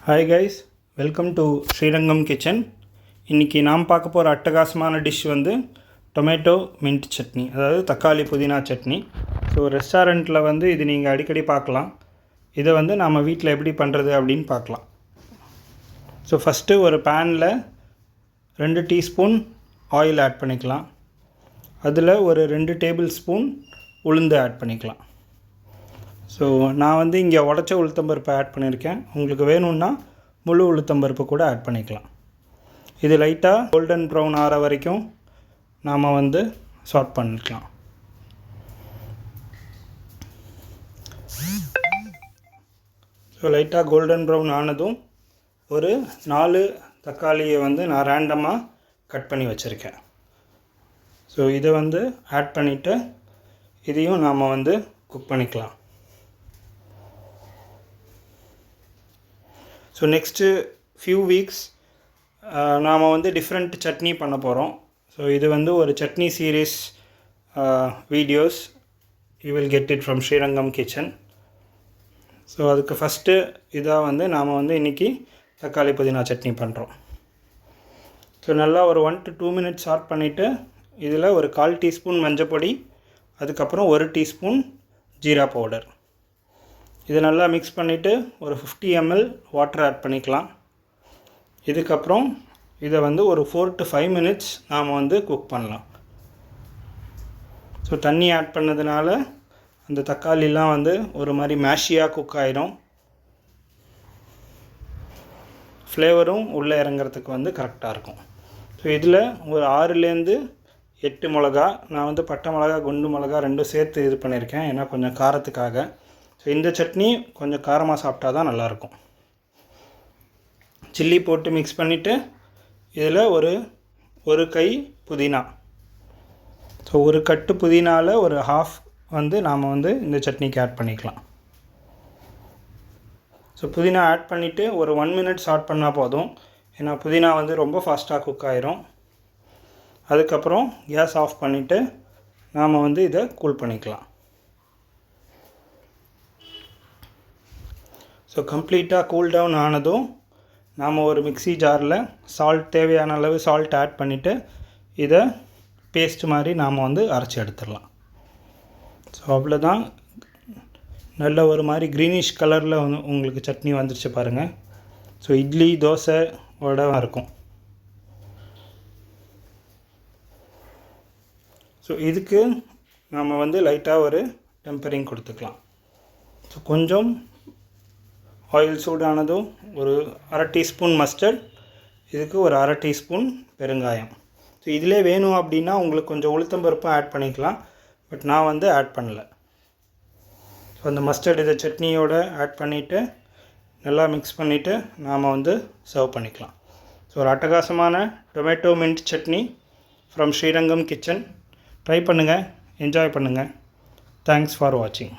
Hi guys, welcome to Srirangam kitchen. இன்றைக்கி நாம் பார்க்க போகிற அட்டகாசமான டிஷ் வந்து டொமேட்டோ மின்ட் சட்னி, அதாவது தக்காளி புதினா சட்னி. ஸோ ரெஸ்டாரண்ட்டில் வந்து இது நீங்கள் அடிக்கடி பார்க்கலாம். இதை வந்து நம்ம வீட்டில் எப்படி பண்ணுறது அப்படின்னு பார்க்கலாம். ஸோ ஃபஸ்ட்டு ஒரு பேனில் 2 டீஸ்பூன் ஆயில் ஆட் பண்ணிக்கலாம். அதில் ஒரு 2 டேபிள் ஸ்பூன் உளுந்து ஆட் பண்ணிக்கலாம். ஸோ நான் வந்து இங்கே உடச்ச உளுத்தம்பருப்பு ஆட் பண்ணியிருக்கேன். உங்களுக்கு வேணும்னா முழு உளுத்தம்பருப்பு கூட ஆட் பண்ணிக்கலாம். இது லைட்டாக கோல்டன் ப்ரௌன் ஆகிற வரைக்கும் நாம் வந்து சாட் பண்ணிக்கலாம். ஸோ லைட்டாக கோல்டன் ப்ரௌன் ஆனதும் ஒரு 4 தக்காளியை வந்து நான் ரேண்டமாக கட் பண்ணி வச்சுருக்கேன். ஸோ இதை வந்து ஆட் பண்ணிவிட்டு இதையும் நாம் வந்து குக் பண்ணிக்கலாம். ஸோ நெக்ஸ்ட்டு ஃபியூ வீக்ஸ் நாம் வந்து டிஃப்ரெண்ட் சட்னி பண்ண போகிறோம். ஸோ இது வந்து ஒரு chutney series videos. You will get it from Srirangam kitchen. So அதுக்கு ஃபஸ்ட்டு இதாக வந்து நாம் வந்து இன்றைக்கி தக்காளி புதினா சட்னி பண்ணுறோம். ஸோ நல்லா ஒரு 1 to 2 மினிட்ஸ் சாட் பண்ணிவிட்டு இதில் ஒரு 1/4 டீஸ்பூன் மஞ்சப்பொடி, அதுக்கப்புறம் 1 டீஸ்பூன் ஜீரா பவுடர், இதை நல்லா மிக்ஸ் பண்ணிவிட்டு ஒரு 50 ml வாட்டர் ஆட் பண்ணிக்கலாம். இதுக்கப்புறம் இதை வந்து ஒரு 4 to 5 மினிட்ஸ் நாம் வந்து குக் பண்ணலாம். ஸோ தண்ணி ஆட் பண்ணதுனால அந்த தக்காளிலாம் வந்து ஒரு மாதிரி மேஷியாக குக் ஆகிடும். ஃப்ளேவரும் உள்ளே இறங்குறதுக்கு வந்து கரெக்டாக இருக்கும். ஸோ இதில் ஒரு 6லேருந்து 8 மிளகா, நான் வந்து பட்டை மிளகா குண்டு மிளகா 2 சேர்த்து இது பண்ணியிருக்கேன், ஏன்னா கொஞ்சம் காரத்துக்காக. ஸோ இந்த சட்னி கொஞ்சம் காரமாக சாப்பிட்டா தான் நல்லாயிருக்கும். சில்லி போட்டு மிக்ஸ் பண்ணிவிட்டு இதில் ஒரு கை புதினா, ஸோ ஒரு கட்டு புதினாவில் ஒரு ஹாஃப் வந்து நாம் வந்து இந்த சட்னிக்கு ஆட் பண்ணிக்கலாம். ஸோ புதினா ஆட் பண்ணிவிட்டு ஒரு 1 மினிட் சாட் பண்ணால் போதும், ஏன்னா புதினா வந்து ரொம்ப ஃபாஸ்ட்டாக குக் ஆயிரும். அதுக்கப்புறம் கேஸ் ஆஃப் பண்ணிவிட்டு நாம் வந்து இதை கூல் பண்ணிக்கலாம். ஸோ கம்ப்ளீட்டாக கூல் டவுன் ஆனதும் நாம் ஒரு மிக்ஸி ஜாரில் தேவையான அளவு சால்ட் ஆட் பண்ணிவிட்டு இதை பேஸ்ட் மாதிரி நாம் வந்து அரைச்சி எடுத்துடலாம். ஸோ அவ்வளோதான். நல்ல ஒரு மாதிரி க்ரீனிஷ் கலரில் வந்து உங்களுக்கு சட்னி வந்துருச்சு பாருங்கள். ஸோ இட்லி தோசையோட இருக்கும். ஸோ இதுக்கு நாம் வந்து லைட்டாக ஒரு டெம்பரிங் கொடுத்துக்கலாம். ஸோ கொஞ்சம் ஆயில் சூடானதும் ஒரு 1/2 டீஸ்பூன் மஸ்டர்ட், இதுக்கு ஒரு 1/2 டீஸ்பூன் பெருங்காயம். ஸோ இதிலே வேணும் அப்படின்னா உங்களுக்கு கொஞ்சம் உளுத்தம்பருப்பும் ஆட் பண்ணிக்கலாம், பட் நான் வந்து ஆட் பண்ணல. ஸோ அந்த மஸ்டர்ட் இதை சட்னியோடு ஆட் பண்ணிவிட்டு நல்லா மிக்ஸ் பண்ணிவிட்டு நாம் வந்து சர்வ் பண்ணிக்கலாம். ஸோ ஒரு அட்டகாசமான tomato mint chutney from Srirangam kitchen. Try பண்ணுங்கள், என்ஜாய் பண்ணுங்கள். தேங்க்ஸ் ஃபார் வாட்சிங்.